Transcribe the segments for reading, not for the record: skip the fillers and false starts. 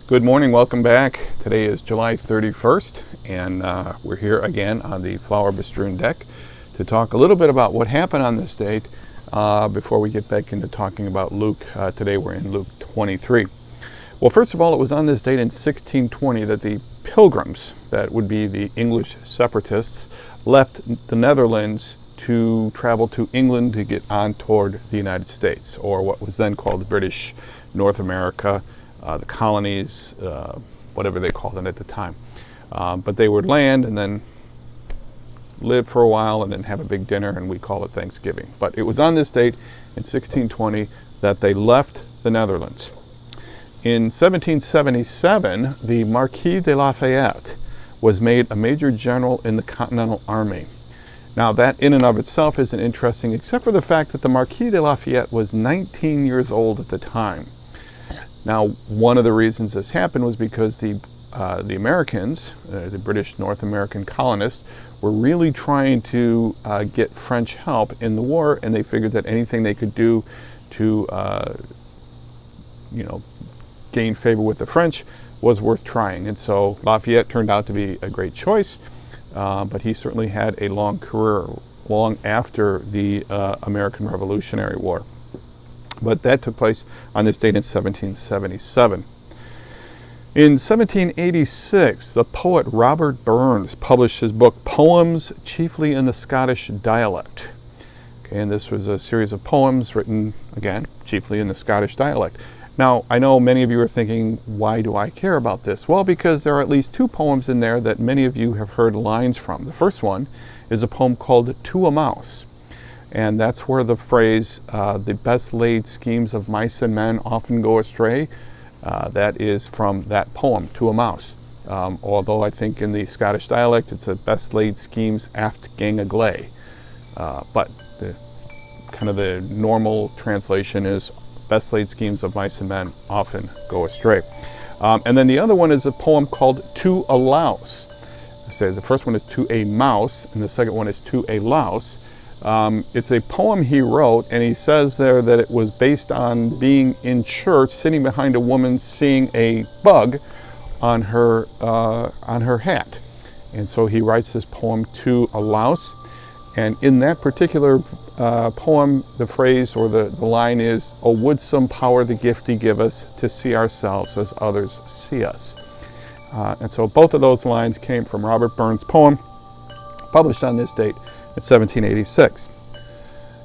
Good morning, welcome back. Today is July 31st, and we're here again on the flower bestrewn deck to talk a little bit about what happened on this date before we get back into talking about Luke. Today we're in Luke 23. Well, first of all, it was on this date in 1620 that the Pilgrims, that would be the English separatists, left the Netherlands to travel to England to get on toward the United States, or what was then called British North America. The colonies, whatever they called it at the time. But they would land and then live for a while and then have a big dinner, and we call it Thanksgiving. But it was on this date in 1620 that they left the Netherlands. In 1777, the Marquis de Lafayette was made a major general in the Continental Army. Now that in and of itself isn't interesting, except for the fact that the Marquis de Lafayette was 19 years old at the time. Now, one of the reasons this happened was because the Americans, the British North American colonists, were really trying to get French help in the war, and they figured that anything they could do to, gain favor with the French was worth trying. And so Lafayette turned out to be a great choice, but he certainly had a long career, long after the American Revolutionary War. But that took place on this date in 1777. In 1786, the poet Robert Burns published his book, Poems Chiefly in the Scottish Dialect. Okay, and this was a series of poems written, again, chiefly in the Scottish dialect. Now, I know many of you are thinking, why do I care about this? Well, because there are at least two poems in there that many of you have heard lines from. The first one is a poem called To a Mouse. And that's where the phrase, the best laid schemes of mice and men often go astray, that is from that poem, To a Mouse. Although I think in the Scottish dialect, it's a best laid schemes aft gang agley. But the normal translation is best laid schemes of mice and men often go astray. And then the other one is a poem called To a Louse. So the first one is To a Mouse, and the second one is To a Louse. It's a poem he wrote, and he says there that it was based on being in church, sitting behind a woman, seeing a bug on her hat. And so he writes this poem To a Louse, and in that particular poem, the phrase or the line is, "Oh, would some power the gift he give us to see ourselves as others see us." And so both of those lines came from Robert Burns' poem, published on this date in 1786.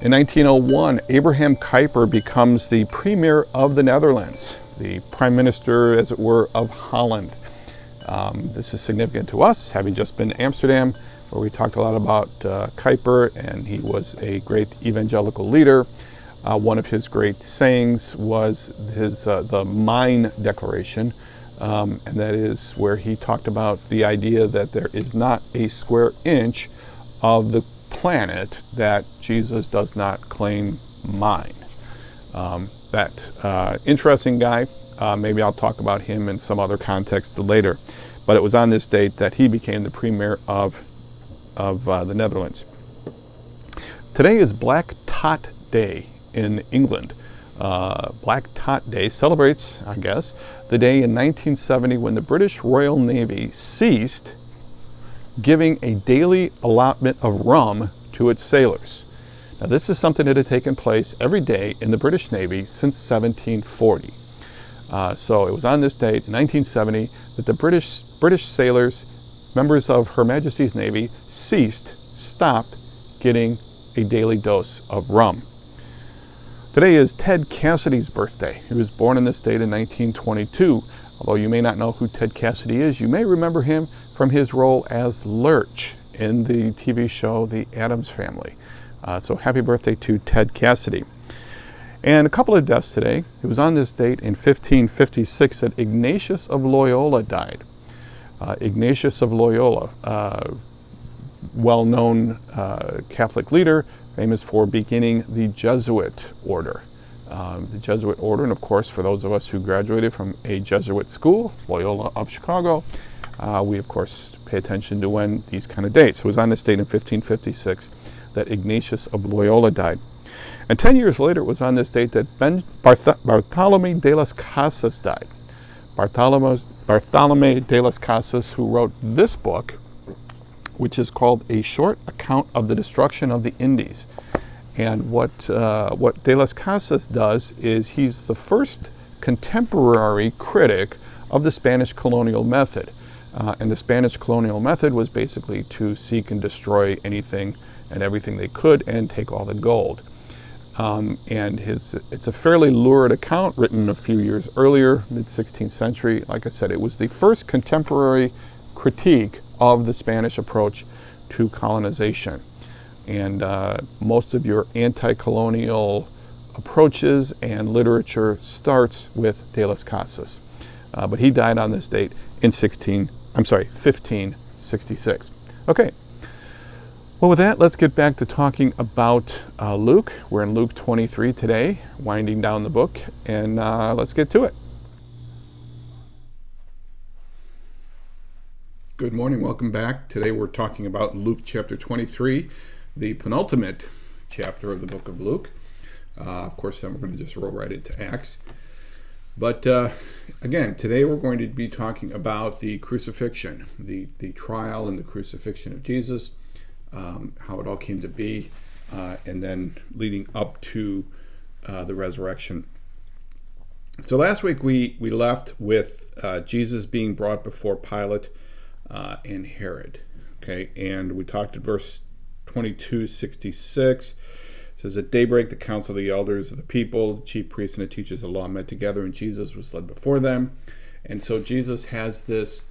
In 1901, Abraham Kuyper becomes the Premier of the Netherlands, the Prime Minister, as it were, of Holland. This is significant to us, having just been to Amsterdam, where we talked a lot about Kuyper, and he was a great evangelical leader. One of his great sayings was the Mine Declaration, and that is where he talked about the idea that there is not a square inch of the planet that Jesus does not claim mine. Interesting guy. Maybe I'll talk about him in some other context later. But it was on this date that he became the Premier of the Netherlands. Today is Black Tot Day in England. Black Tot Day celebrates, I guess, the day in 1970 when the British Royal Navy ceased giving a daily allotment of rum to its sailors. Now, this is something that had taken place every day in the British Navy since 1740. So it was on this date, 1970, that the British sailors, members of Her Majesty's Navy, stopped getting a daily dose of rum. Today is Ted Cassidy's birthday. He was born on this date in 1922. Although you may not know who Ted Cassidy is, you may remember him from his role as Lurch in the TV show The Addams Family. So happy birthday to Ted Cassidy. And a couple of deaths today. It was on this date in 1556 that Ignatius of Loyola died. Ignatius of Loyola, well-known Catholic leader, famous for beginning the Jesuit order. The Jesuit order, and of course for those of us who graduated from a Jesuit school, Loyola of Chicago, we of course pay attention to when these kind of dates. It was on this date in 1556 that Ignatius of Loyola died. And 10 years later, it was on this date that Bartholomew de las Casas died. Bartolome de las Casas, who wrote this book, which is called A Short Account of the Destruction of the Indies. And what de las Casas does is he's the first contemporary critic of the Spanish colonial method. And the Spanish colonial method was basically to seek and destroy anything and everything they could and take all the gold. And it's a fairly lurid account written a few years earlier, mid-16th century. Like I said, it was the first contemporary critique of the Spanish approach to colonization. And most of your anti-colonial approaches and literature starts with de las Casas. But he died on this date in 1566. Okay. Well, with that, let's get back to talking about Luke. We're in Luke 23 today, winding down the book, and let's get to it. Good morning, welcome back. Today we're talking about Luke chapter 23, the penultimate chapter of the book of Luke. Of course, then we're going to just roll right into Acts. But again, today we're going to be talking about the crucifixion, the trial and the crucifixion of Jesus. How it all came to be, and then leading up to the resurrection. So last week we left with Jesus being brought before Pilate and Herod. Okay, and we talked at verse 22:66. It says, at daybreak, the council of the elders of the people, the chief priests and the teachers of the law met together, and Jesus was led before them. And so Jesus has this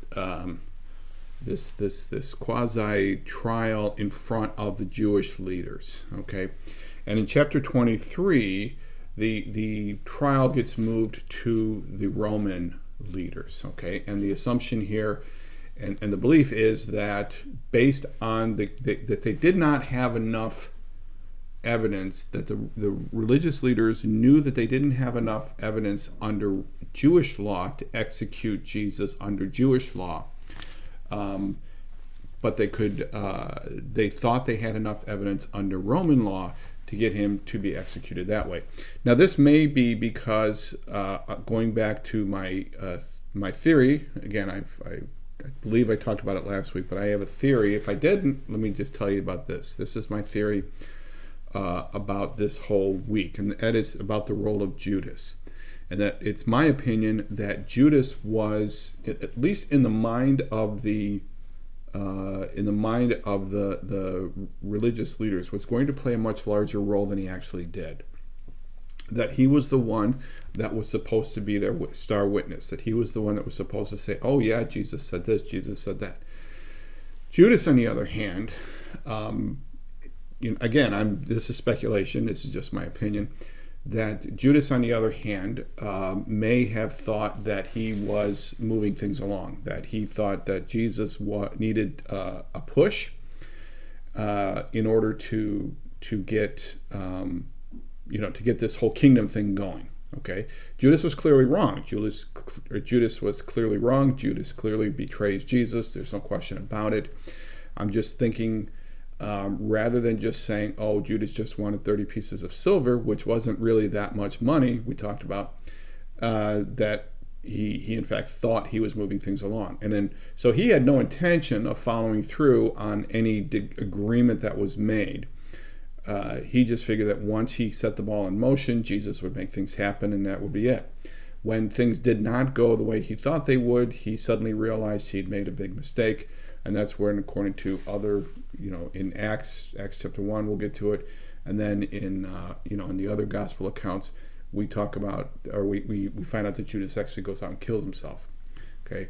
quasi trial in front of the Jewish leaders. Okay, and in chapter 23, the trial gets moved to the Roman leaders. Okay, and the assumption here and the belief is that based on that they did not have enough evidence, that the religious leaders knew that they didn't have enough evidence under Jewish law to execute Jesus under Jewish law. But they thought they had enough evidence under Roman law to get him to be executed that way. Now, this may be because, going back to my theory, again, I believe I talked about it last week, but I have a theory. If I didn't, let me just tell you about this. This is my theory about this whole week, and that is about the role of Judas. And that it's my opinion that Judas was, at least in the mind of the religious leaders, was going to play a much larger role than he actually did. That he was the one that was supposed to be their star witness. That he was the one that was supposed to say, "Oh yeah, Jesus said this, Jesus said that." Judas, on the other hand, again, this is speculation. This is just my opinion. That Judas, on the other hand, may have thought that he was moving things along, that he thought that Jesus needed a push in order to get this whole kingdom thing going. Okay, Judas was clearly wrong. Judas was clearly wrong. Judas clearly betrays Jesus. There's no question about it. I'm just thinking, rather than just saying, oh, Judas just wanted 30 pieces of silver, which wasn't really that much money, we talked about, that he in fact thought he was moving things along. And then, so he had no intention of following through on any agreement that was made. He just figured that once he set the ball in motion, Jesus would make things happen, and that would be it. When things did not go the way he thought they would, he suddenly realized he'd made a big mistake. And that's where, according to other, in Acts chapter 1, we'll get to it. And then in the other gospel accounts, we talk about, or we find out that Judas actually goes out and kills himself. Okay.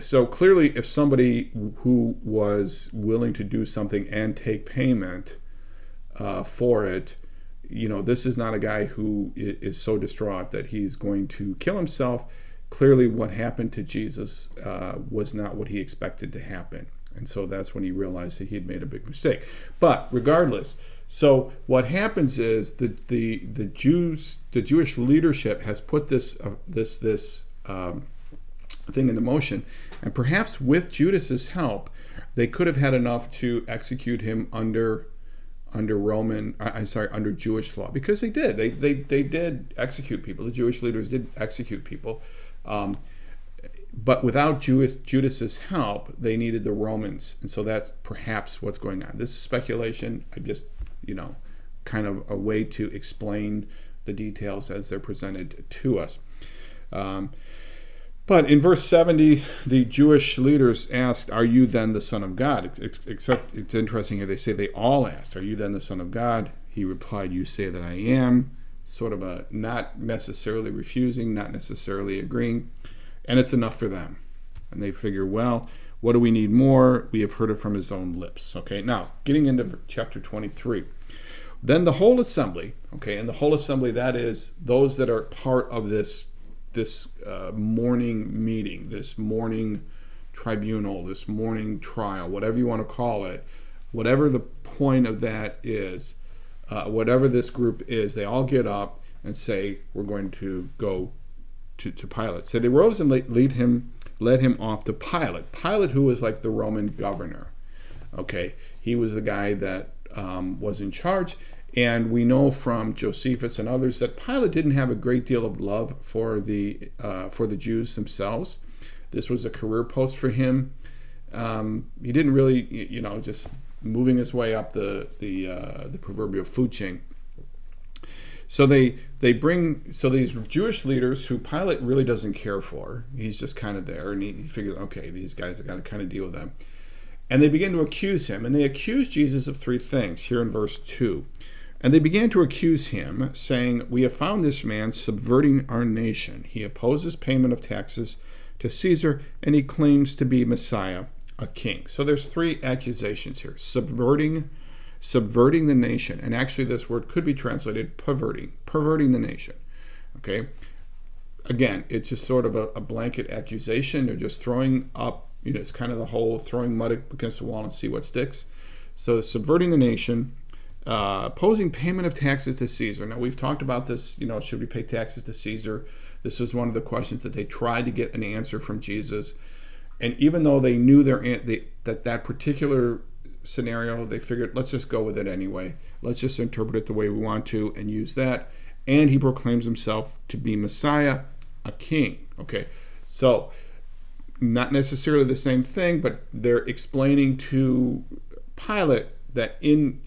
So clearly, if somebody who was willing to do something and take payment for it, this is not a guy who is so distraught that he's going to kill himself. Clearly, what happened to Jesus was not what he expected to happen. And so that's when he realized that he had made a big mistake. But regardless, so what happens is the Jewish leadership has put this thing into motion. And perhaps with Judas's help, they could have had enough to execute him under Jewish law, because they did. They did execute people. The Jewish leaders did execute people. But without Judas's help, they needed the Romans, and so that's perhaps what's going on. This is speculation. I just, kind of a way to explain the details as they're presented to us. But in verse 70, the Jewish leaders asked, "Are you then the Son of God?" Except it's interesting here. They say they all asked, "Are you then the Son of God?" He replied, "You say that I am." Sort of a not necessarily refusing, not necessarily agreeing. And it's enough for them. And they figure, well, what do we need more? We have heard it from his own lips. Okay, now, getting into chapter 23. Then the whole assembly, and the whole assembly, that is those that are part of this morning meeting, this morning tribunal, this morning trial, whatever you want to call it, whatever the point of that is, whatever this group is, they all get up and say, we're going to go to Pilate. So they rose and led him off to Pilate. Pilate, who was like the Roman governor. Okay, he was the guy that was in charge. And we know from Josephus and others that Pilate didn't have a great deal of love for the Jews themselves. This was a career post for him. He didn't really, just moving his way up the proverbial food chain. So these Jewish leaders who Pilate really doesn't care for, he's just kind of there, and he figures, okay, these guys have got to kind of deal with them. And they begin to accuse him, and they accuse Jesus of three things here in verse 2. And they began to accuse him, saying, "We have found this man subverting our nation. He opposes payment of taxes to Caesar, and he claims to be Messiah, a king." So there's three accusations here. Subverting the nation. And actually this word could be translated perverting the nation. Okay? Again, it's just sort of a blanket accusation. They're just throwing up, it's kind of the whole throwing mud against the wall and see what sticks. So subverting the nation, opposing payment of taxes to Caesar. Now we've talked about this, should we pay taxes to Caesar? This was one of the questions that they tried to get an answer from Jesus. And even though they knew that particular scenario, they figured, let's just go with it anyway. Let's just interpret it the way we want to and use that. And he proclaims himself to be Messiah, a king. Okay, so not necessarily the same thing, but they're explaining to Pilate that in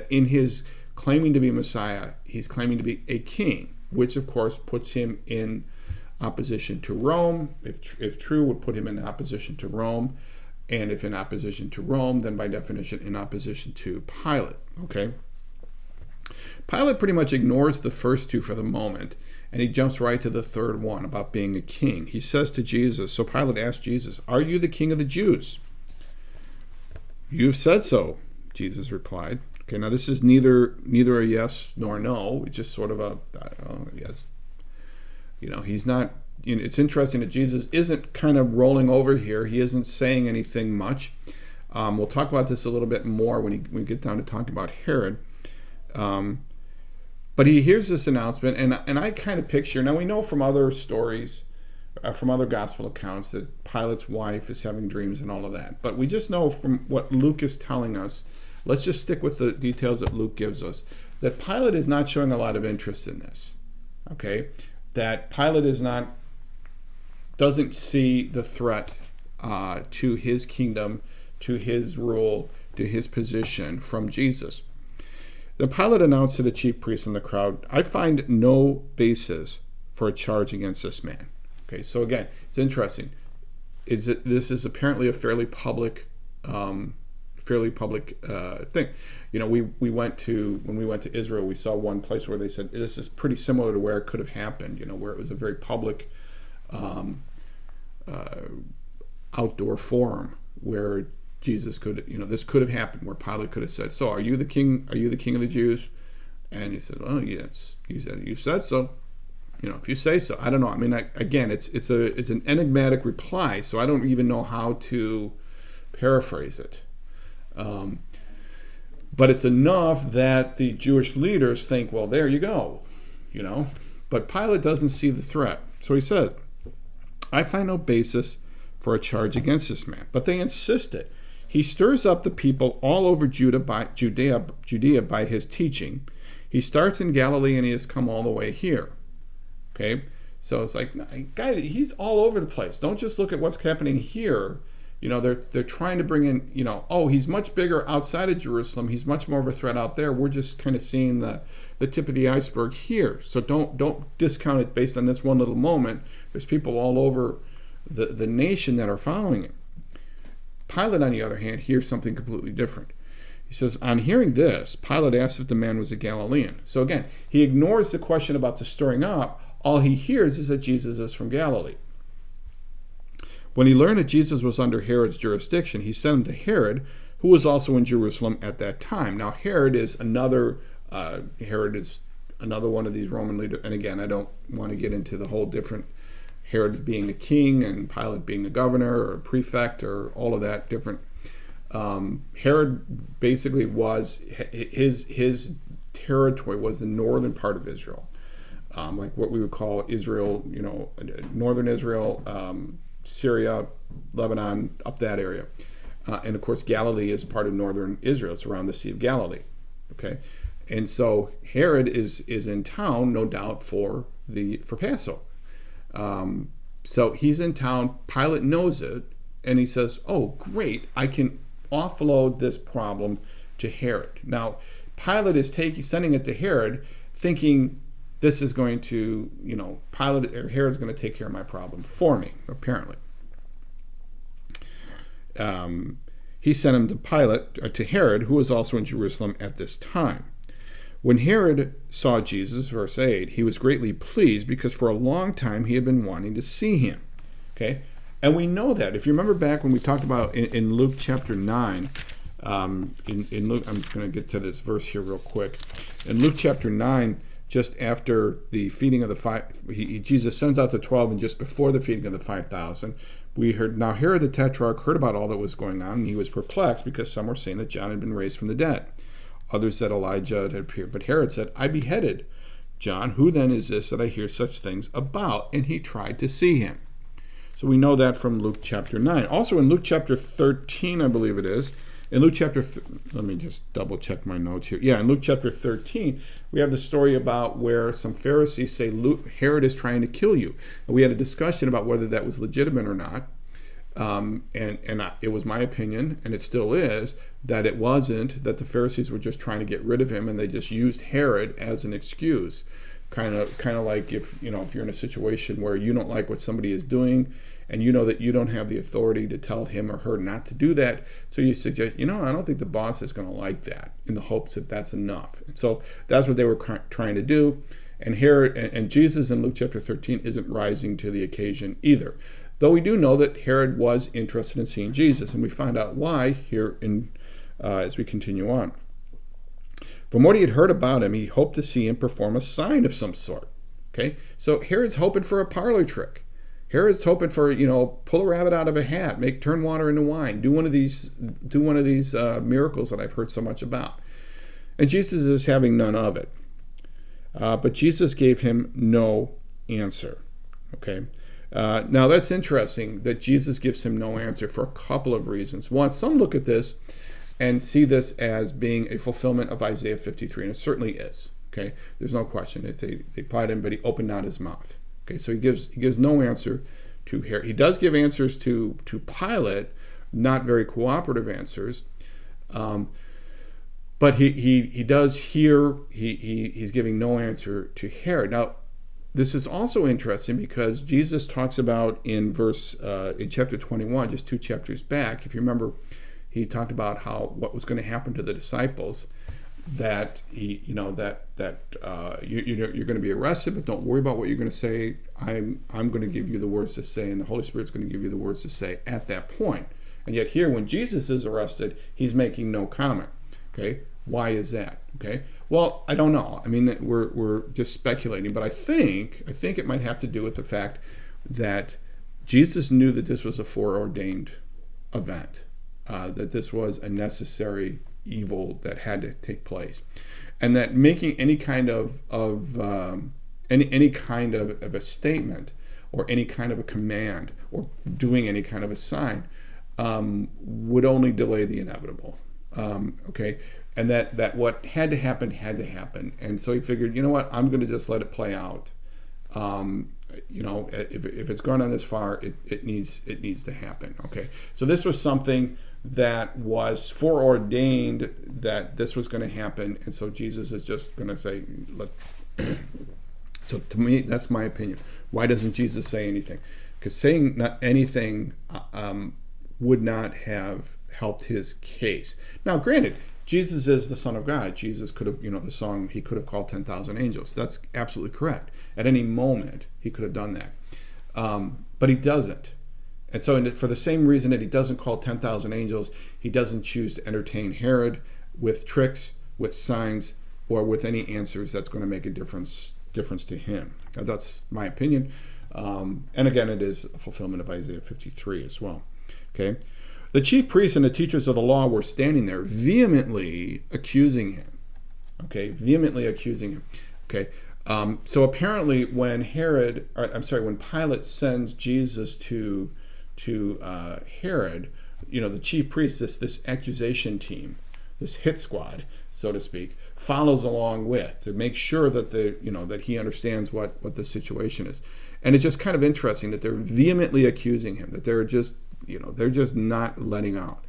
his claiming to be Messiah, he's claiming to be a king, which of course puts him in opposition to Rome. If true, would put him in opposition to Rome. And if in opposition to Rome, then by definition in opposition to Pilate. Okay? Pilate pretty much ignores the first two for the moment, and he jumps right to the third one about being a king. He says to Jesus, so Pilate asked Jesus, "Are you the king of the Jews?" "You've said so," Jesus replied. Okay, now this is neither a yes nor no. It's just sort of a yes. He's not. It's interesting that Jesus isn't kind of rolling over here. He isn't saying anything much. We'll talk about this a little bit more when we get down to talking about Herod. But he hears this announcement, and I kind of picture, now we know from other stories, from other gospel accounts, that Pilate's wife is having dreams and all of that. But we just know from what Luke is telling us, let's just stick with the details that Luke gives us, that Pilate is not showing a lot of interest in this. Okay? That Pilate doesn't see the threat to his kingdom, to his rule, to his position from Jesus. The Pilate announced to the chief priests and the crowd, "I find no basis for a charge against this man." Okay, so again, it's interesting. This is apparently a fairly public thing. When we went to Israel, we saw one place where they said this is pretty similar to where it could have happened. Where it was a very public outdoor forum where Jesus could, this could have happened, where Pilate could have said, "So, are you the king? Are you the king of the Jews?" And he said, "Oh, yes." He said, "You said so. If you say so." I don't know. I mean, again, it's an enigmatic reply, so I don't even know how to paraphrase it. But it's enough that the Jewish leaders think, well, there you go, But Pilate doesn't see the threat, so he said, "I find no basis for a charge against this man." But they insisted. He stirs up the people all over Judea by his teaching. He starts in Galilee and he has come all the way here. Okay? So it's like, guy, he's all over the place. Don't just look at what's happening here. They're trying to bring in, oh, he's much bigger outside of Jerusalem. He's much more of a threat out there. We're just kind of seeing the tip of the iceberg here. So don't discount it based on this one little moment. There's people all over the nation that are following it. Pilate, on the other hand, hears something completely different. He says, on hearing this, Pilate asked if the man was a Galilean. So again, he ignores the question about the stirring up. All he hears is that Jesus is from Galilee. When he learned that Jesus was under Herod's jurisdiction, he sent him to Herod, who was also in Jerusalem at that time. Now, Herod is another one of these Roman leaders. And again, I don't want to get into the whole different Herod being a king and Pilate being a governor or a prefect or all of that different. Herod basically was, his territory was the northern part of Israel, like what we would call Israel, northern Israel, Syria, Lebanon, up that area. And of course, Galilee is part of northern Israel. It's around the Sea of Galilee. Okay. And so Herod is in town, no doubt, for Passover. So he's in town. Pilate knows it, and he says, "Oh, great! I can offload this problem to Herod." Now, Pilate is sending it to Herod, thinking this is going to, Herod's going to take care of my problem for me. Apparently, he sent him to Herod, who was also in Jerusalem at this time. When Herod saw Jesus, verse 8, he was greatly pleased because for a long time he had been wanting to see him. Okay? And we know that. If you remember back when we talked about in Luke chapter 9, in Luke, I'm going to get to this verse here real quick. In Luke chapter 9, just after the feeding of the Jesus sends out the 12, and just before the feeding of the 5,000, we heard, now Herod the Tetrarch heard about all that was going on, and he was perplexed because some were saying that John had been raised from the dead. Others said Elijah had appeared. But Herod said, I beheaded John. Who then is this that I hear such things about? And he tried to see him. So we know that from Luke chapter 9. Also in Luke chapter 13, I believe it is. In Luke chapter, let me just double check my notes here. Yeah, in Luke chapter 13, we have the story about where some Pharisees say, Herod is trying to kill you. And we had a discussion about whether that was legitimate or not. It was my opinion, and it still is, that it wasn't, that the Pharisees were just trying to get rid of him, and they just used Herod as an excuse. Kind of like if you're in a situation where you don't like what somebody is doing, and you know that you don't have the authority to tell him or her not to do that, so you suggest, I don't think the boss is going to like that, in the hopes that that's enough. And so that's what they were trying to do. And Herod and Jesus in Luke chapter 13 isn't rising to the occasion either. Though we do know that Herod was interested in seeing Jesus, and we find out why here as we continue on. From what he had heard about him, he hoped to see him perform a sign of some sort. Okay, so Herod's hoping for a parlor trick. Herod's hoping for pull a rabbit out of a hat, turn water into wine, do one of these miracles that I've heard so much about. And Jesus is having none of it. But Jesus gave him no answer. Okay. Now that's interesting that Jesus gives him no answer for a couple of reasons. One, some look at this and see this as being a fulfillment of Isaiah 53, and it certainly is. Okay, there's no question. They plied him, but he opened not his mouth. Okay, so he gives no answer to Herod. He does give answers to Pilate, not very cooperative answers, but he does here. He's giving no answer to Herod. Now, this is also interesting because Jesus talks about in chapter 21, just 2 chapters back, if you remember, he talked about what was going to happen to the disciples, that you're going to be arrested, but don't worry about what you're going to say. I'm going to give you the words to say, and the Holy Spirit's going to give you the words to say at that point. And yet here, when Jesus is arrested, he's making no comment. Okay, why is that? Okay, well, I don't know. I mean, we're just speculating, but I think it might have to do with the fact that Jesus knew that this was a foreordained event, that this was a necessary evil that had to take place, and that making any kind of any kind of a statement or any kind of a command or doing any kind of a sign would only delay the inevitable. Okay, and that what had to happen, and so he figured, you know what, I'm going to just let it play out. if it's gone on this far, it needs to happen. Okay, so this was something that was foreordained that this was going to happen, and so Jesus is just going to say, "Let." So to me, that's my opinion. Why doesn't Jesus say anything? Because saying not anything would not have helped his case. Now, granted, Jesus is the Son of God. Jesus could have, the song, he could have called 10,000 angels. That's absolutely correct. At any moment, he could have done that. But he doesn't. And so for the same reason that he doesn't call 10,000 angels, he doesn't choose to entertain Herod with tricks, with signs, or with any answers that's going to make a difference to him. Now, that's my opinion. And again, it is a fulfillment of Isaiah 53 as well. Okay. The chief priests and the teachers of the law were standing there vehemently accusing him. Okay, vehemently accusing him. Okay, so apparently when Pilate sends Jesus to Herod, the chief priest, this accusation team, this hit squad, so to speak, follows along with to make sure that that he understands what the situation is. And it's just kind of interesting that they're vehemently accusing him, that they're just not letting out,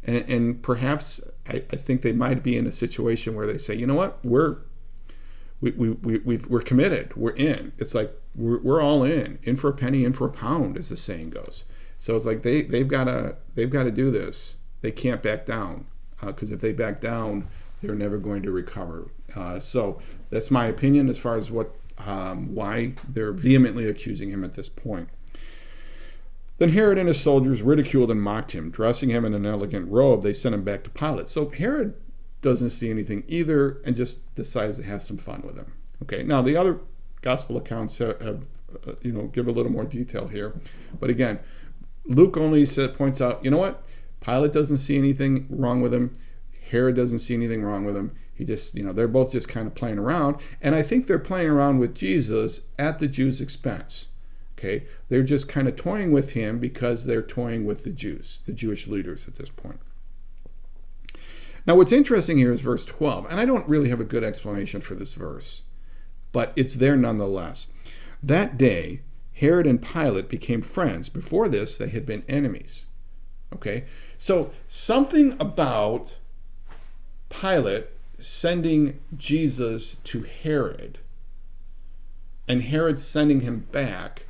and perhaps I think they might be in a situation where they say, you know what, we're committed, we're in. It's like we're all in for a penny, in for a pound, as the saying goes. So it's like they've got to do this. They can't back down, because if they back down, they're never going to recover. So that's my opinion as far as why they're vehemently accusing him at this point. Then Herod and his soldiers ridiculed and mocked him. Dressing him in an elegant robe, they sent him back to Pilate. So Herod doesn't see anything either and just decides to have some fun with him. Okay, now the other gospel accounts have give a little more detail here. But again, Luke only points out, you know what? Pilate doesn't see anything wrong with him. Herod doesn't see anything wrong with him. He just, they're both just kind of playing around. And I think they're playing around with Jesus at the Jews' expense. Okay, they're just kind of toying with him because they're toying with the Jews, the Jewish leaders at this point. Now, what's interesting here is verse 12, and I don't really have a good explanation for this verse, but it's there nonetheless. That day, Herod and Pilate became friends. Before this, they had been enemies. Okay, so something about Pilate sending Jesus to Herod and Herod sending him back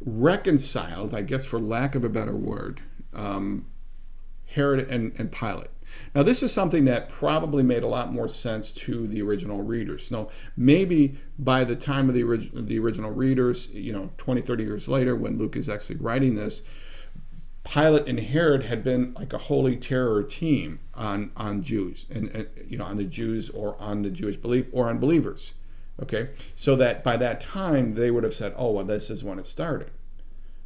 reconciled, I guess for lack of a better word, Herod and Pilate. Now, this is something that probably made a lot more sense to the original readers. Now, maybe by the time of the original readers, 20, 30 years later, when Luke is actually writing this, Pilate and Herod had been like a holy terror team on Jews, and on the Jews or on the Jewish belief or on believers. Okay, so that by that time they would have said, oh, well, this is when it started.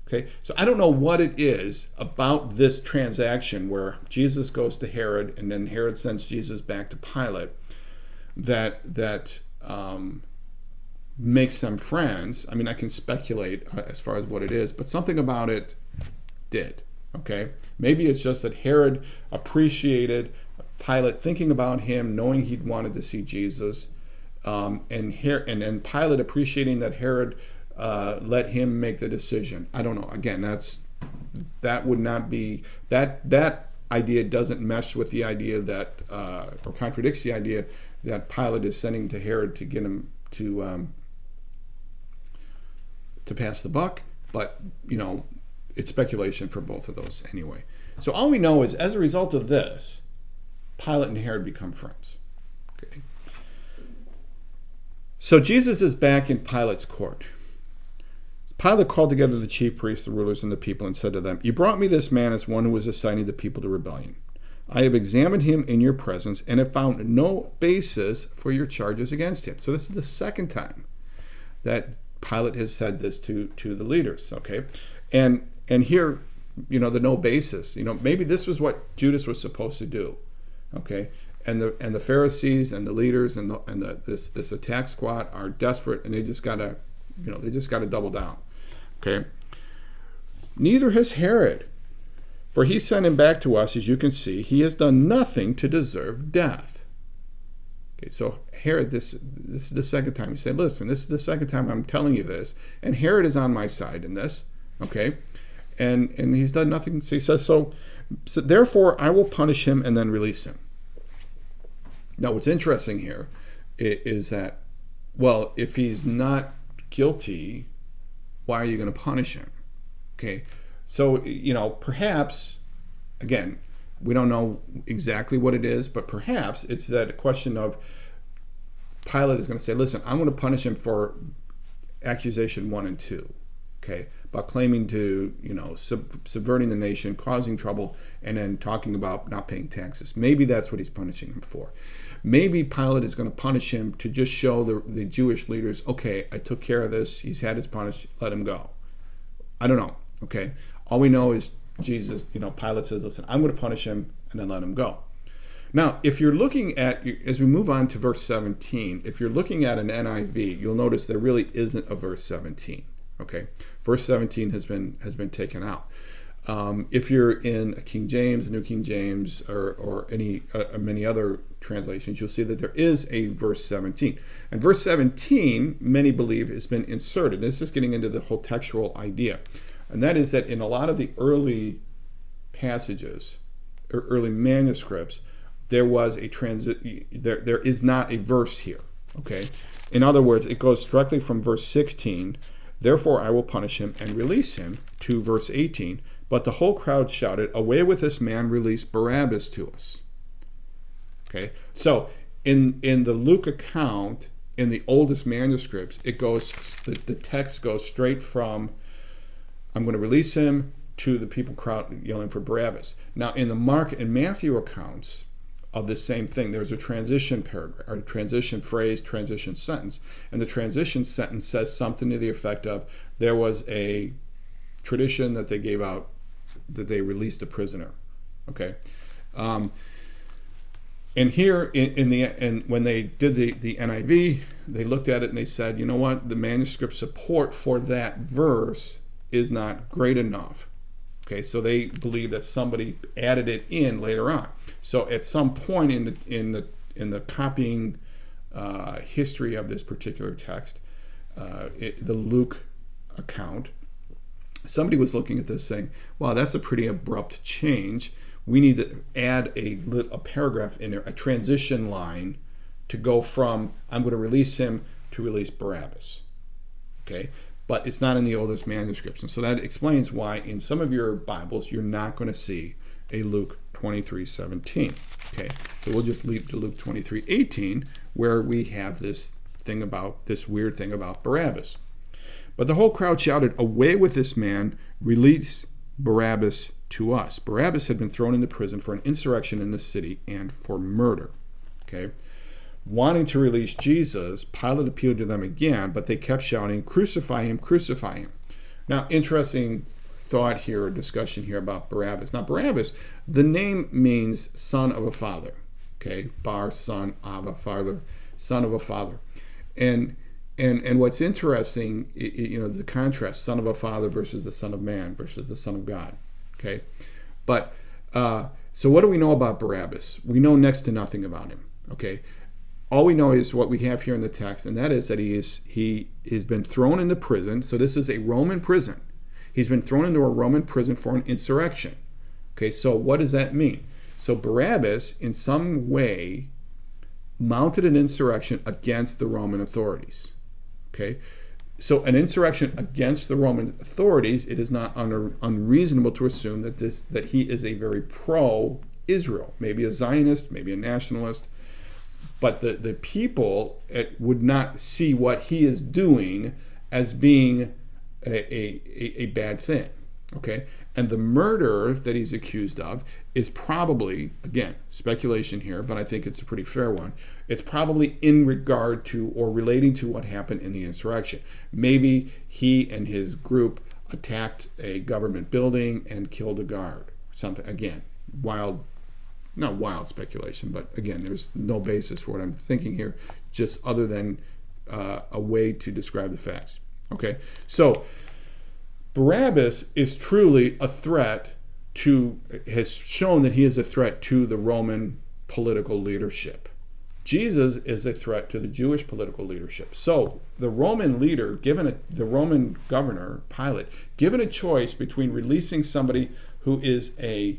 Okay, so I don't know what it is about this transaction where Jesus goes to Herod and then Herod sends Jesus back to Pilate that makes them friends. I mean, I can speculate as far as what it is, but something about it did. Okay, maybe it's just that Herod appreciated Pilate thinking about him, knowing he'd wanted to see Jesus. And Pilate appreciating that Herod let him make the decision. I don't know. Again, that would not be that idea doesn't mesh with the idea that or contradicts the idea that Pilate is sending to Herod to get him to pass the buck. But it's speculation for both of those anyway. So all we know is as a result of this, Pilate and Herod become friends. Okay. So Jesus is back in Pilate's court. Pilate called together the chief priests, the rulers, and the people and said to them, "You brought me this man as one who was inciting the people to rebellion. I have examined him in your presence and have found no basis for your charges against him." So this is the second time that Pilate has said this to the leaders. Okay, and here, the no basis. Maybe this was what Judas was supposed to do. Okay. And the Pharisees and the leaders and this attack squad are desperate, and they just gotta double down. Okay. Neither has Herod, for he sent him back to us, as you can see. He has done nothing to deserve death. Okay, so Herod, this is the second time he said, listen, this is the second time I'm telling you this, and Herod is on my side in this, okay? And he's done nothing. So he says, so therefore I will punish him and then release him. Now what's interesting here is that, well, if he's not guilty, why are you going to punish him? Okay, so, perhaps, again, we don't know exactly what it is, but perhaps it's that question of Pilate is going to say, listen, I'm going to punish him for accusation 1 and 2, okay, about claiming to, subverting the nation, causing trouble, and then talking about not paying taxes. Maybe that's what he's punishing him for. Maybe Pilate is going to punish him to just show the Jewish leaders, okay, I took care of this, he's had his punish, let him go. I don't know, okay? All we know is Jesus, Pilate says, listen, I'm going to punish him and then let him go. Now, if you're looking at, as we move on to verse 17, if you're looking at an NIV, you'll notice there really isn't a verse 17, okay? Verse 17 has been taken out. If you're in a King James, New King James, or any many other translations, you'll see that there is a verse 17. And verse 17, many believe, has been inserted. This is getting into the whole textual idea. And that is that in a lot of the early passages, or early manuscripts, there was a there is not a verse here, okay? In other words, it goes directly from verse 16, therefore I will punish him and release him, to verse 18, but the whole crowd shouted, away with this man, release Barabbas to us. Okay, so in the Luke account, in the oldest manuscripts, it goes, the text goes straight from, I'm going to release him, to the people crowd yelling for Barabbas. Now, in the Mark and Matthew accounts of the same thing, there's a transition paragraph, or transition phrase, transition sentence, and the transition sentence says something to the effect of, there was a tradition that they gave out, that they released a prisoner. Okay, and here and when they did the NIV, they looked at it and they said, you know what, the manuscript support for that verse is not great enough. Okay, so they believe that somebody added it in later on. So at some point in the copying history of this particular text, the Luke account, somebody was looking at this saying, wow, that's a pretty abrupt change. We need to add a paragraph in there, a transition line, to go from I'm going to release him to release Barabbas. Okay, but it's not in the oldest manuscripts. And so that explains why in some of your Bibles you're not going to see a Luke 23:17. Okay, so we'll just leap to Luke 23:18, where we have this weird thing about Barabbas. But the whole crowd shouted, away with this man, release Barabbas to us. Barabbas had been thrown into prison for an insurrection in the city and for murder. Okay, wanting to release Jesus, Pilate appealed to them again, but they kept shouting, crucify him, crucify him. Now, interesting thought here, or discussion here about Barabbas. Now, Barabbas, the name means son of a father. Okay, bar, son, Abba, father, son of a father. And what's interesting, the contrast, son of a father versus the son of man versus the son of God. Okay, but so what do we know about Barabbas? We know next to nothing about him. Okay, all we know is what we have here in the text, and that is that he has been thrown into prison. So this is a Roman prison. He's been thrown into a Roman prison for an insurrection. Okay, so what does that mean? So Barabbas, in some way, mounted an insurrection against the Roman authorities. Okay, so an insurrection against the Roman authorities, it is not unreasonable to assume that he is a very pro-Israel, maybe a Zionist, maybe a nationalist, but the people would not see what he is doing as being a bad thing. Okay, and the murder that he's accused of is probably, again, speculation here, but I think it's a pretty fair one. It's probably in regard to or relating to what happened in the insurrection. Maybe he and his group attacked a government building and killed a guard. Something, again, not wild speculation, but again, there's no basis for what I'm thinking here, just other than a way to describe the facts. Okay, so Barabbas is truly a threat has shown that he is a threat to the Roman political leadership. Jesus is a threat to the Jewish political leadership. So the Roman leader, the Roman governor, Pilate, given a choice between releasing somebody who is a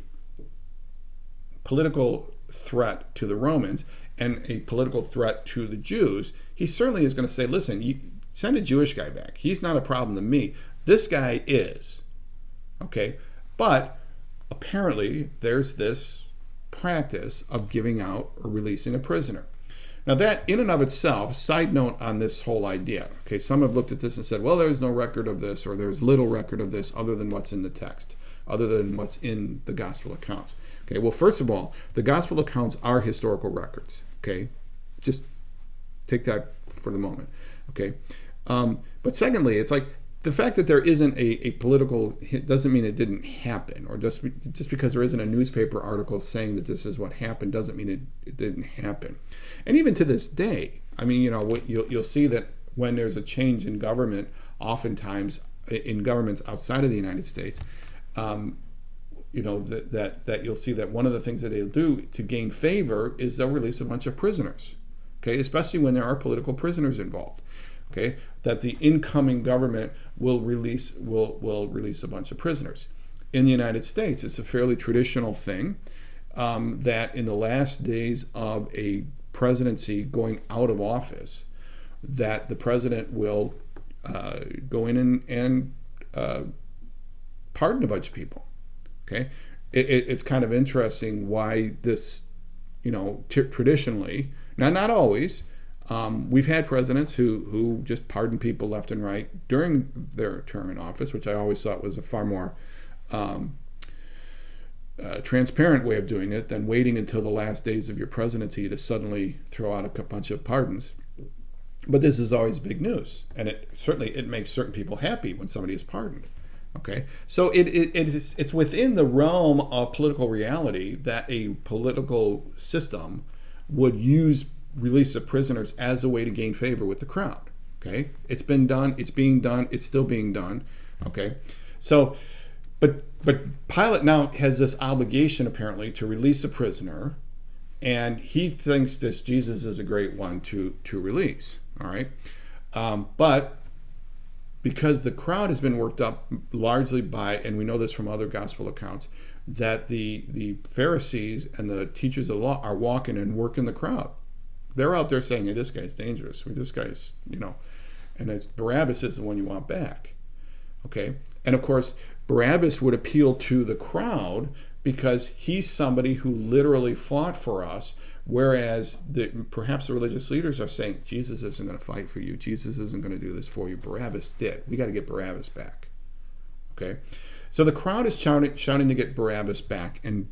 political threat to the Romans and a political threat to the Jews, he certainly is going to say, listen, you send a Jewish guy back. He's not a problem to me. This guy is. Okay? But apparently there's this practice of giving out or releasing a prisoner. Now that in and of itself, side note on this whole idea, okay, some have looked at this and said, well, there's no record of this, or there's little record of this other than what's in the text, other than what's in the gospel accounts. Okay, well, first of all, the gospel accounts are historical records, okay? Just take that for the moment, okay? But secondly, it's like, the fact that there isn't a political hit doesn't mean it didn't happen, or just because there isn't a newspaper article saying that this is what happened doesn't mean it didn't happen. And even to this day, I mean, you'll see that when there's a change in government, oftentimes in governments outside of the United States, that you'll see that one of the things that they'll do to gain favor is they'll release a bunch of prisoners, okay, especially when there are political prisoners involved. Okay, that the incoming government will release a bunch of prisoners. In the United States, it's a fairly traditional thing that in the last days of a presidency going out of office, that the president will go in and pardon a bunch of people. Okay, it's kind of interesting why this, traditionally, not always. We've had presidents who just pardon people left and right during their term in office, which I always thought was a far more transparent way of doing it than waiting until the last days of your presidency to suddenly throw out a bunch of pardons. But this is always big news, and it makes certain people happy when somebody is pardoned. Okay, so it's within the realm of political reality that a political system would use release of prisoners as a way to gain favor with the crowd. Okay, it's been done, it's being done, it's still being done. Okay, so but Pilate now has this obligation apparently to release a prisoner, and he thinks this Jesus is a great one to release. All right, but because the crowd has been worked up largely by, and we know this from other gospel accounts, that the Pharisees and the teachers of the law are walking and working the crowd. They're out there saying, hey, this guy's dangerous. This guy's, and it's Barabbas is the one you want back. Okay? And of course, Barabbas would appeal to the crowd because he's somebody who literally fought for us, whereas perhaps the religious leaders are saying, Jesus isn't going to fight for you. Jesus isn't going to do this for you. Barabbas did. We got to get Barabbas back. Okay? So the crowd is shouting to get Barabbas back, and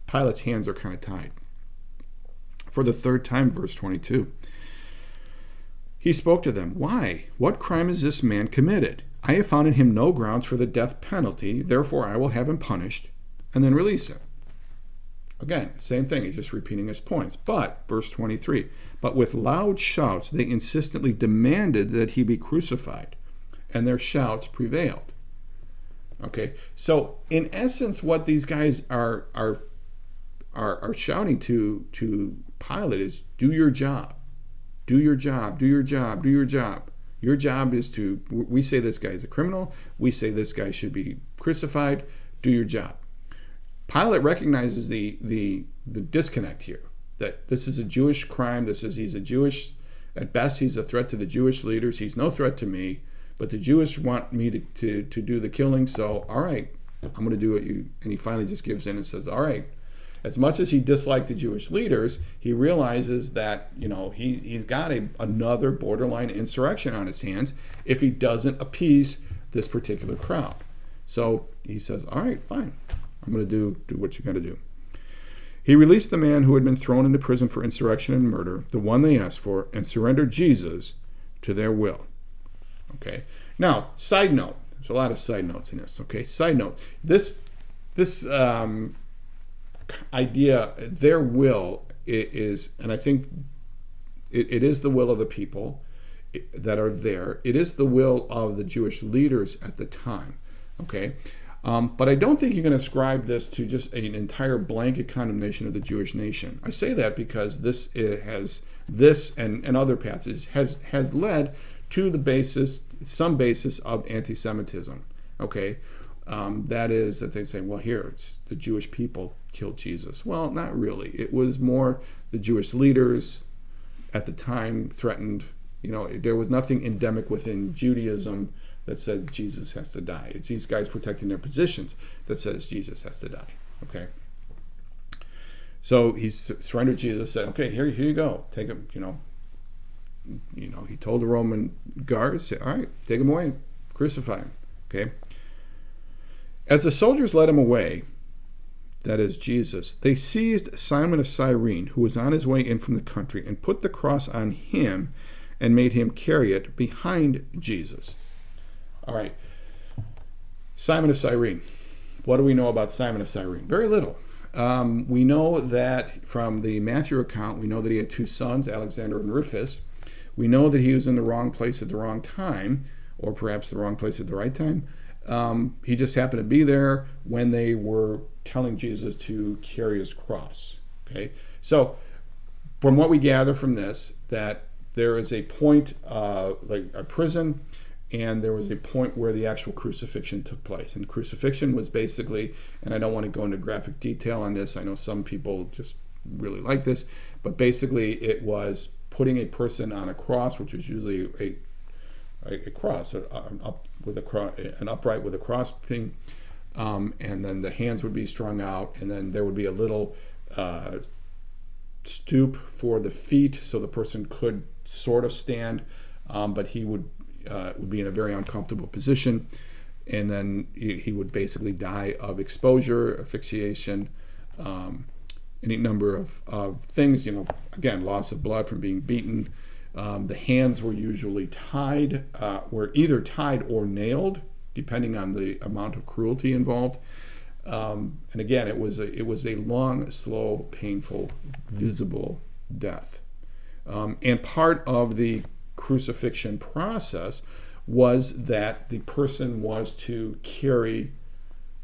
Pilate's hands are kind of tied. For the third time, verse 22. He spoke to them, why? What crime has this man committed? I have found in him no grounds for the death penalty, therefore I will have him punished, and then release him. Again, same thing, he's just repeating his points. But, verse 23, but with loud shouts they insistently demanded that he be crucified, and their shouts prevailed. Okay, so in essence, what these guys are shouting to Pilate is, do your job. Do your job, do your job, do your job. Your job is we say this guy is a criminal, we say this guy should be crucified, do your job. Pilate recognizes the disconnect here, that this is a Jewish crime, at best he's a threat to the Jewish leaders, he's no threat to me, but the Jewish want me to do the killing, so all right, I'm going to do it. And he finally just gives in and says, all right. As much as he disliked the Jewish leaders, he realizes that he's got another borderline insurrection on his hands if he doesn't appease this particular crowd. So he says, all right, fine. I'm going to do what you got to do. He released the man who had been thrown into prison for insurrection and murder, the one they asked for, and surrendered Jesus to their will. Okay. Now, side note. There's a lot of side notes in this. Okay. Side note. This idea, their will is, and I think it is the will of the people that are there. It is the will of the Jewish leaders at the time. Okay. But I don't think you can ascribe this to just an entire blanket condemnation of the Jewish nation. I say that because this and other passages has led to some basis of anti-Semitism. Okay, that is that they say, well, here it's the Jewish people killed Jesus. Well, not really. It was more the Jewish leaders at the time threatened. There was nothing endemic within Judaism that said Jesus has to die. It's these guys protecting their positions that says Jesus has to die. Okay. So he surrendered Jesus, said, okay, here you go. Take him, he told the Roman guards, all right, take him away, crucify him. Okay. As the soldiers led him away, that is Jesus, they seized Simon of Cyrene, who was on his way in from the country, and put the cross on him and made him carry it behind Jesus. All right, Simon of Cyrene. What do we know about Simon of Cyrene? Very little. We know that from the Matthew account, we know that he had two sons, Alexander and Rufus. We know that he was in the wrong place at the wrong time, or perhaps the wrong place at the right time. He just happened to be there when they were telling Jesus to carry his cross. Okay, so from what we gather from this, that there is a point, like a prison, and there was a point where the actual crucifixion took place. And crucifixion was basically, and I don't want to go into graphic detail on this, I know some people just really like this, but basically it was putting a person on a cross, which is usually a cross, an upright with a cross pin, and then the hands would be strung out, and then there would be a little stoop for the feet, so the person could sort of stand, but he would be in a very uncomfortable position, and then he would basically die of exposure, asphyxiation, any number of things. Again, loss of blood from being beaten. The hands were usually tied, were either tied or nailed, depending on the amount of cruelty involved. And again, it was a long, slow, painful, visible death. And part of the crucifixion process was that the person was to carry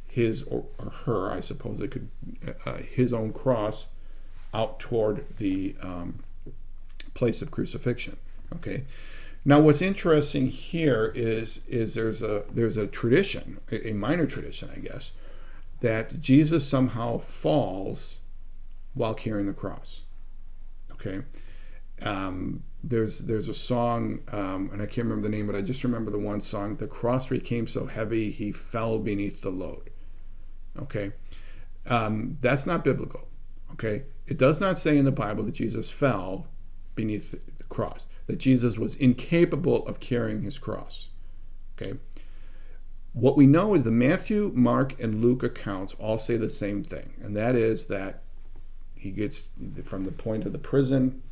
his or her, I suppose it could, his own cross out toward the place of crucifixion. Okay. Now, what's interesting here is there's a tradition, a minor tradition, I guess, that Jesus somehow falls while carrying the cross. Okay. There's a song, and I can't remember the name, but I just remember the one song, "The cross became so heavy, he fell beneath the load." Okay. That's not biblical. Okay. It does not say in the Bible that Jesus fell beneath the cross, that Jesus was incapable of carrying his cross. Okay. What we know is the Matthew, Mark, and Luke accounts all say the same thing, and that is that he gets from the point of the prison,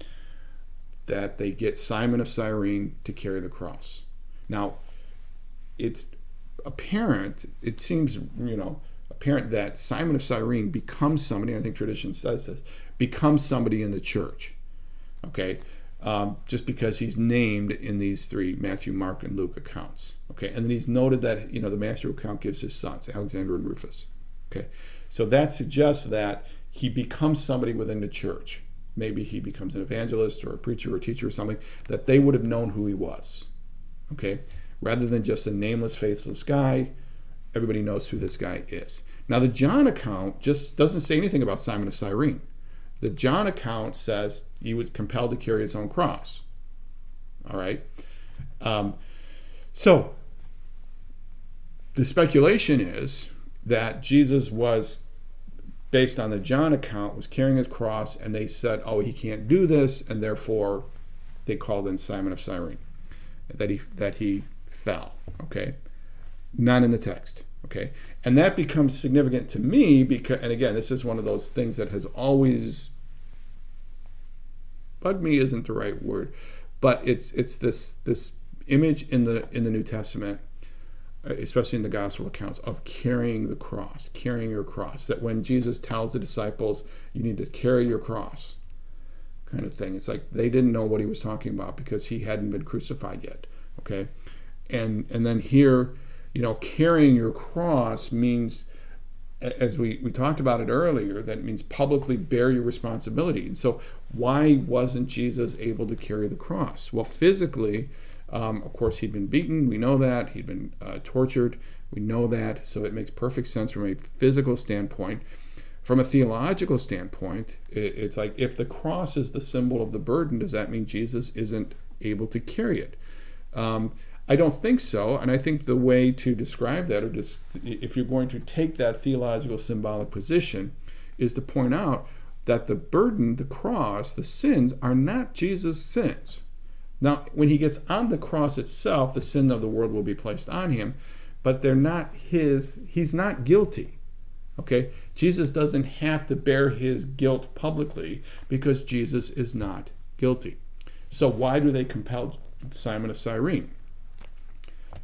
that they get Simon of Cyrene to carry the cross. Now, it's apparent, it seems, apparent that Simon of Cyrene becomes somebody, I think tradition says this, becomes somebody in the church, okay? Just because he's named in these three, Matthew, Mark, and Luke accounts, okay? And then he's noted that, the Matthew account gives his sons, Alexander and Rufus, okay? So that suggests that he becomes somebody within the church. Maybe he becomes an evangelist or a preacher or a teacher or something, that they would have known who he was, okay? Rather than just a nameless, faithless guy, everybody knows who this guy is. Now, the John account just doesn't say anything about Simon of Cyrene. The John account says he was compelled to carry his own cross, all right? So the speculation is that Jesus was, based on the John account, was carrying his cross, and they said, oh, he can't do this, and therefore they called in Simon of Cyrene, that he fell, okay? Not in the text, okay? And that becomes significant to me because, and again, this is one of those things that has always bugged me, isn't the right word, but it's this image in the New Testament, especially in the gospel accounts, of carrying the cross, carrying your cross. That when Jesus tells the disciples, you need to carry your cross, kind of thing. It's like they didn't know what he was talking about because he hadn't been crucified yet. Okay, and then here, carrying your cross means, as we talked about it earlier, that means publicly bear your responsibility. And so why wasn't Jesus able to carry the cross? Well, physically, of course, he'd been beaten. We know that. He'd been tortured. We know that. So it makes perfect sense from a physical standpoint. From a theological standpoint, it's like, if the cross is the symbol of the burden, does that mean Jesus isn't able to carry it? I don't think so, and I think the way to describe that, or just if you're going to take that theological symbolic position, is to point out that the burden, the cross, the sins are not Jesus' sins. Now, when he gets on the cross itself, the sin of the world will be placed on him, but they're not his. He's not guilty. Okay? Jesus doesn't have to bear his guilt publicly because Jesus is not guilty. So why do they compel Simon of Cyrene?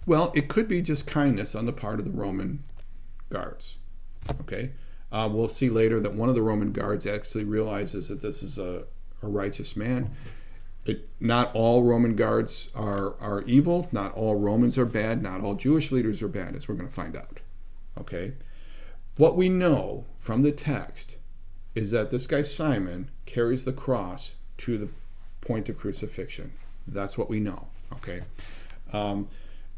Well, it could be just kindness on the part of the Roman guards. Okay? We'll see later that one of the Roman guards actually realizes that this is a righteous man. Not all Roman guards are evil. Not all Romans are bad. Not all Jewish leaders are bad, as we're going to find out. Okay? What we know from the text is that this guy Simon carries the cross to the point of crucifixion. That's what we know. Okay?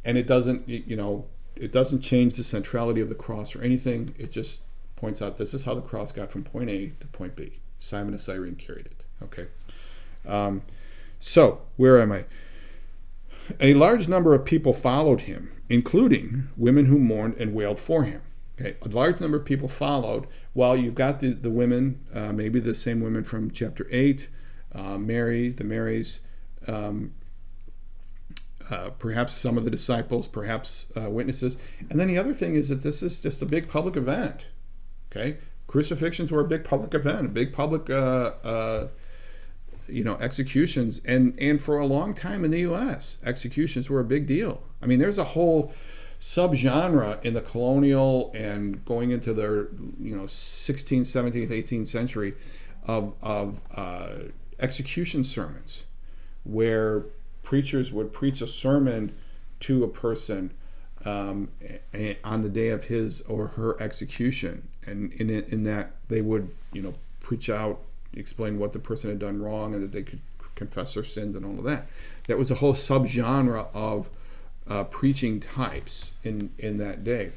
And it doesn't, it doesn't change the centrality of the cross or anything. It just points out this is how the cross got from point A to point B. Simon of Cyrene carried it. Okay. So where am I? A large number of people followed him, including women who mourned and wailed for him. Okay. A large number of people followed. Well, you've got the women, maybe the same women from chapter 8, Mary, the Marys, perhaps some of the disciples, perhaps witnesses. And then the other thing is that this is just a big public event. Okay? Crucifixions were a big public event, a big public executions. And for a long time in the U.S., executions were a big deal. I mean, there's a whole subgenre in the colonial and going into the 16th, 17th, 18th century of execution sermons, where preachers would preach a sermon to a person on the day of his or her execution, and in that they would preach out, explain what the person had done wrong, and that they could confess their sins and all of that. That was a whole subgenre of preaching types in that day,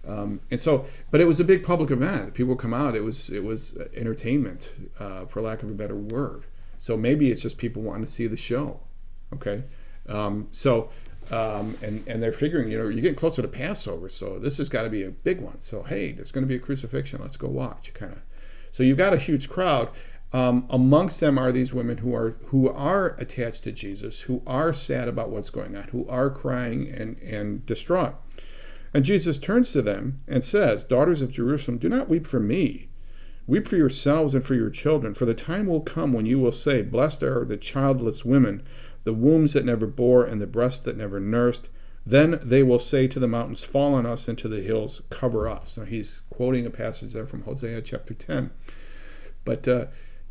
but it was a big public event. People would come out. It was entertainment, for lack of a better word. So maybe it's just people wanting to see the show. Okay, and they're figuring, you're getting closer to Passover, so this has got to be a big one. So hey, there's going to be a crucifixion. Let's go watch, kind of. So you've got a huge crowd. Amongst them are these women who are attached to Jesus, who are sad about what's going on, who are crying and distraught. And Jesus turns to them and says, "Daughters of Jerusalem, do not weep for me. Weep for yourselves and for your children, for the time will come when you will say, 'Blessed are the childless women, the wombs that never bore, and the breasts that never nursed.' Then they will say to the mountains, 'Fall on us,' and to the hills, 'Cover us.'" Now he's quoting a passage there from Hosea chapter 10. But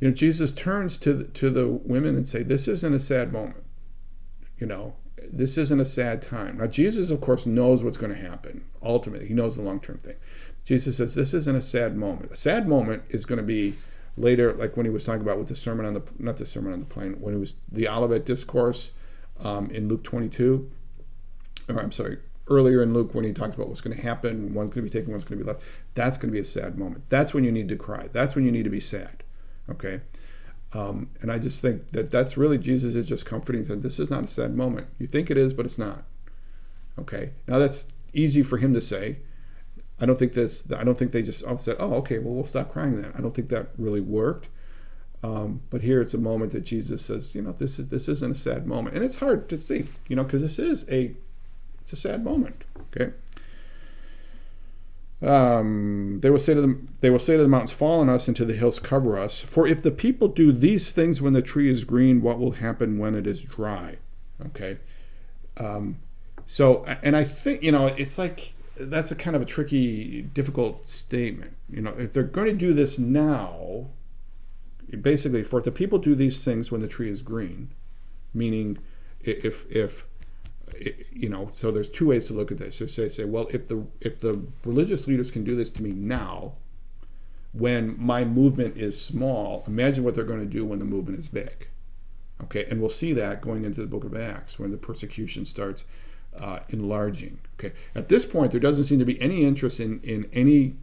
Jesus turns to the women and say, "This isn't a sad moment. This isn't a sad time." Now Jesus, of course, knows what's going to happen. Ultimately, he knows the long-term thing. Jesus says, "This isn't a sad moment. A sad moment is going to be later, like when he was talking about with the sermon on the, not the sermon on the plain, when it was the Olivet Discourse in Luke 22, or I'm sorry, earlier in Luke when he talks about what's going to happen, one's going to be taken, one's going to be left. That's going to be a sad moment. That's when you need to cry. That's when you need to be sad. Okay? And I just think that's really, Jesus is just comforting, saying, this is not a sad moment. You think it is, but it's not. Okay? Now that's easy for him to say. I don't think they just all said, "Oh, okay, well, we'll stop crying then." I don't think that really worked. But here it's a moment that Jesus says, this isn't a sad moment, and it's hard to see, because it's a sad moment. Okay. They will say to the mountains, "Fall on us," and to the hills, "Cover us." For if the people do these things when the tree is green, what will happen when it is dry? Okay. So, and I think it's like, that's a kind of a tricky, difficult statement. If they're going to do this now, basically, for if the people do these things when the tree is green, meaning if so there's two ways to look at this. So say, well, if the religious leaders can do this to me now, when my movement is small, imagine what they're going to do when the movement is big. Okay, and we'll see that going into the book of Acts when the persecution starts enlarging. Okay, at this point, there doesn't seem to be any interest in any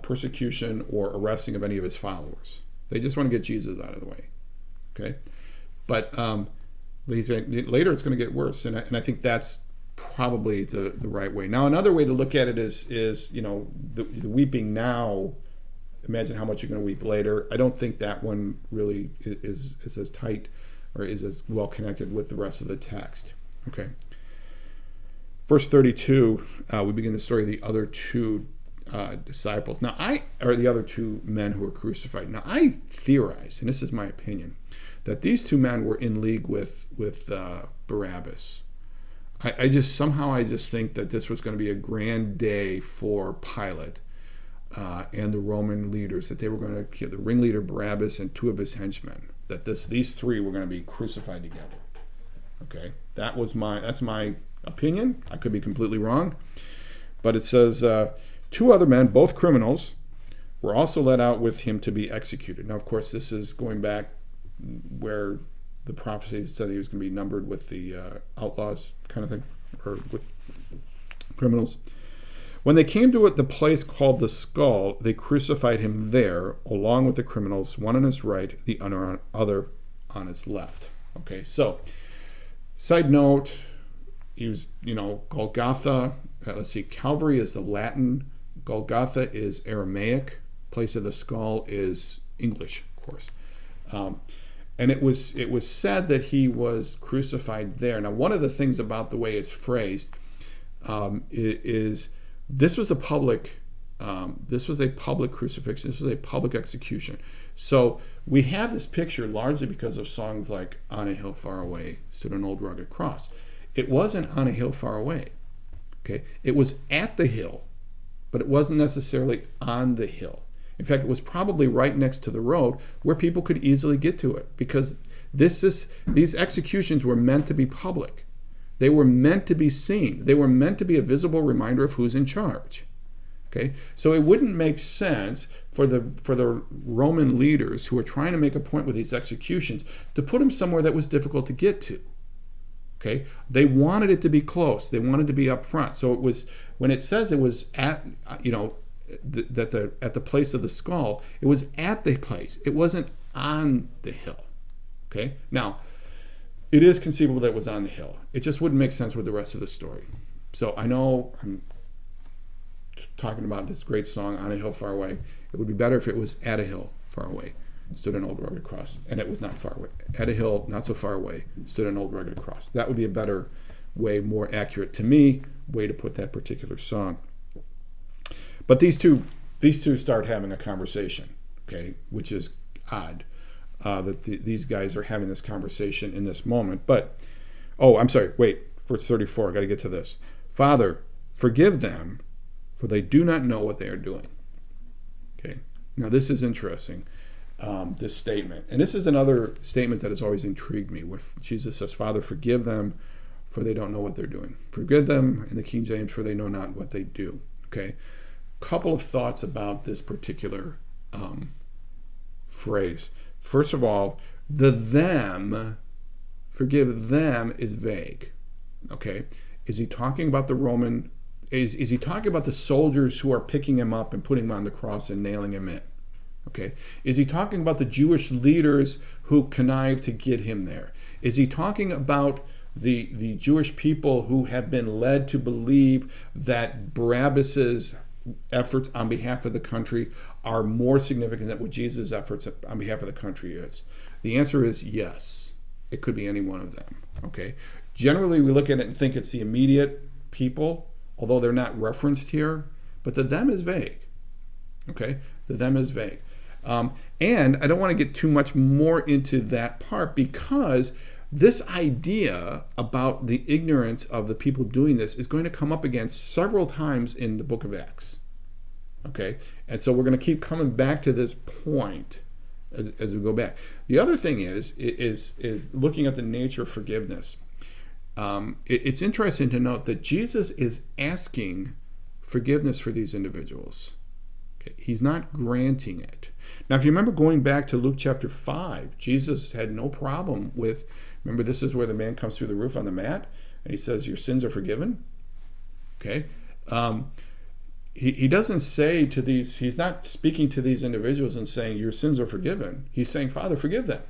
persecution or arresting of any of his followers. They just want to get Jesus out of the way. Okay, but later it's going to get worse, and I think that's probably the right way. Now, another way to look at it is the weeping now. Imagine how much you're going to weep later. I don't think that one really is as tight or is as well connected with the rest of the text. Okay. Verse 32, we begin the story of the other two disciples. The other two men who were crucified. Now, I theorize, and this is my opinion, that these two men were in league with Barabbas. I just think that this was going to be a grand day for Pilate and the Roman leaders, that they were going to kill the ringleader Barabbas and two of his henchmen, that these three were going to be crucified together. Okay, that's my opinion. I could be completely wrong, but it says two other men, both criminals, were also led out with him to be executed. Now, of course, this is going back where the prophecy said he was going to be numbered with the outlaws kind of thing, or with criminals. When they came to the place called the Skull, they crucified him there, along with the criminals, one on his right, the other on his left. Okay, so, side note, he was, Golgotha, Calvary is the Latin, Golgotha is Aramaic, place of the skull is English, of course. And it was said that he was crucified there. Now, one of the things about the way it's phrased is this was a public crucifixion. This was a public execution. So we have this picture largely because of songs like "On a Hill Far Away Stood an Old Rugged Cross." It wasn't on a hill far away. Okay, it was at the hill, but it wasn't necessarily on the hill. In fact, it was probably right next to the road where people could easily get to it, because these executions were meant to be public. They were meant to be seen. They were meant to be a visible reminder of who's in charge. Okay, so it wouldn't make sense for the Roman leaders who were trying to make a point with these executions to put them somewhere that was difficult to get to. Okay, they wanted it to be close. They wanted to be up front. So it was, when it says it was at at the place of the skull, it was at the place. It wasn't on the hill. Okay, now it is conceivable that it was on the hill. It just wouldn't make sense with the rest of the story. So I know I'm talking about this great song, "On a Hill Far Away." It would be better if it was at a hill far away stood an old rugged cross, and it was not far away. At a hill not so far away stood an old rugged cross. That would be a better way, more accurate to me, way to put that particular song. But these two start having a conversation, okay, which is odd that these guys are having this conversation in this moment. But, I'm sorry, wait, verse 34, I got to get to this. "Father, forgive them, for they do not know what they are doing." Okay, now this is interesting, this statement. And this is another statement that has always intrigued me, where Jesus says, "Father, forgive them, for they don't know what they're doing." Forgive them, in the King James, for they know not what they do. Okay, couple of thoughts about this particular phrase. First of all, the "them," forgive them, is vague. Okay, is he talking about the Roman? Is he talking about the soldiers who are picking him up and putting him on the cross and nailing him in? Okay, is he talking about the Jewish leaders who connived to get him there? Is he talking about the Jewish people who have been led to believe that Barabbas's efforts on behalf of the country are more significant than what Jesus' efforts on behalf of the country is? The answer is yes. It could be any one of them. Okay. Generally, we look at it and think it's the immediate people, although they're not referenced here. But the "them" is vague. Okay. The "them" is vague. And I don't want to get too much more into that part, because this idea about the ignorance of the people doing this is going to come up again several times in the book of Acts. Okay, and so we're going to keep coming back to this point as we go back. The other thing is looking at the nature of forgiveness. It's interesting to note that Jesus is asking forgiveness for these individuals. Okay? He's not granting it. Now, if you remember going back to Luke chapter 5, Jesus had no problem with, remember this is where the man comes through the roof on the mat, and he says, your sins are forgiven. Okay? He doesn't say to these, he's not speaking to these individuals and saying, your sins are forgiven. He's saying, Father, forgive them,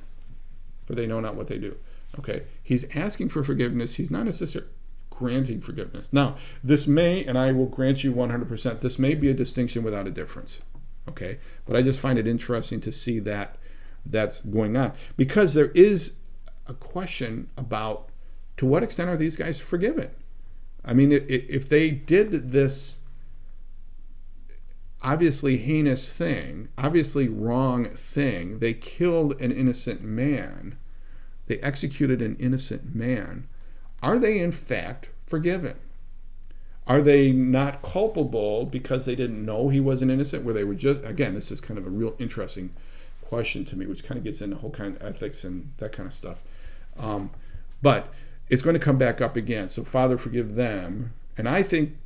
for they know not what they do. Okay? He's asking for forgiveness. He's not necessarily granting forgiveness. Now, this may, and I will grant you 100%, this may be a distinction without a difference. Okay? But I just find it interesting to see that that's going on. Because there is a question about, to what extent are these guys forgiven? I mean, if they did this obviously heinous thing, obviously wrong thing, they killed an innocent man, they executed an innocent man, are they in fact forgiven? Are they not culpable because they didn't know he was an innocent? Where they were just, again, this is kind of a real interesting question to me, which kind of gets into whole kind of ethics and that kind of stuff. But it's going to come back up again. So, Father, forgive them. And I think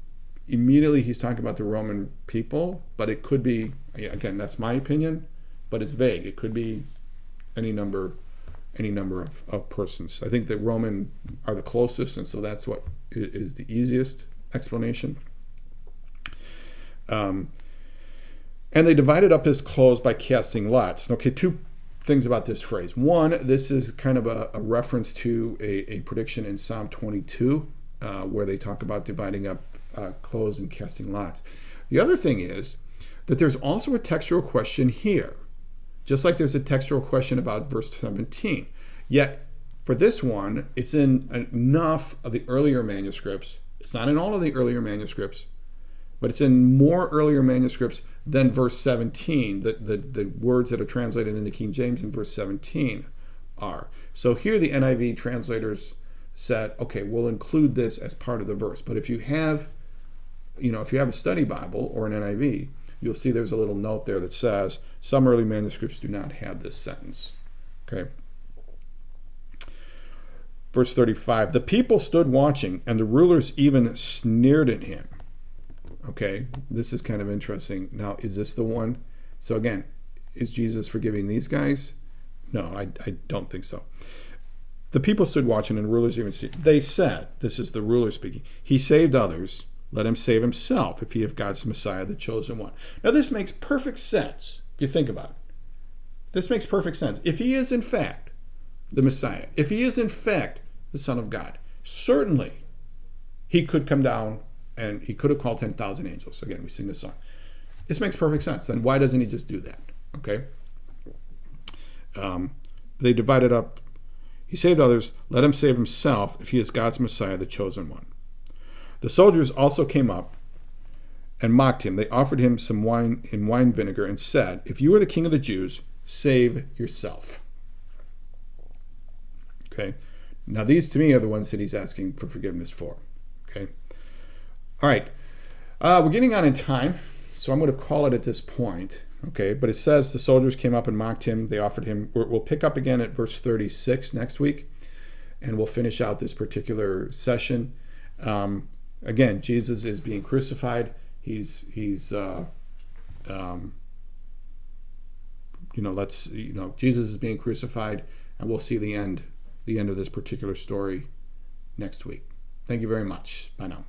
immediately he's talking about the Roman people, but it could be, again, that's my opinion, but it's vague. It could be any number of persons. I think the Roman are the closest, and so that's what is the easiest explanation. And they divided up his clothes by casting lots. Okay, two things about this phrase. One, this is kind of a reference to a prediction in Psalm 22, where they talk about dividing up clothes and casting lots. The other thing is that there's also a textual question here, just like there's a textual question about verse 17. Yet, for this one, it's in enough of the earlier manuscripts. It's not in all of the earlier manuscripts, but it's in more earlier manuscripts than verse 17. The words that are translated into King James in verse 17 are. So here the NIV translators said, okay, we'll include this as part of the verse. But if you have a study Bible or an NIV, you'll see there's a little note there that says some early manuscripts do not have this sentence. Okay. Verse 35, the people stood watching, and the rulers even sneered at him. Okay, this is kind of interesting. Now, is this the one? So again, is Jesus forgiving these guys? No, I don't think so. The people stood watching, and the rulers even sneered. They said, this is the ruler speaking, he saved others, let him save himself if he is God's Messiah, the chosen one. Now, this makes perfect sense if you think about it. This makes perfect sense. If he is in fact the Messiah, if he is in fact the Son of God, certainly he could come down and he could have called 10,000 angels. Again, we sing this song. This makes perfect sense. Then why doesn't he just do that? Okay. They divided up. He saved others. Let him save himself if he is God's Messiah, the chosen one. The soldiers also came up and mocked him. They offered him some wine in wine vinegar and said, if you are the king of the Jews, save yourself. Okay. Now, these to me are the ones that he's asking for forgiveness for. Okay. All right. We're getting on in time, so I'm going to call it at this point. Okay. But it says the soldiers came up and mocked him. They offered him. We'll pick up again at verse 36 next week, and we'll finish out this particular session. Again, Jesus is being crucified. Jesus is being crucified, and we'll see the end of this particular story next week. Thank you very much. Bye now.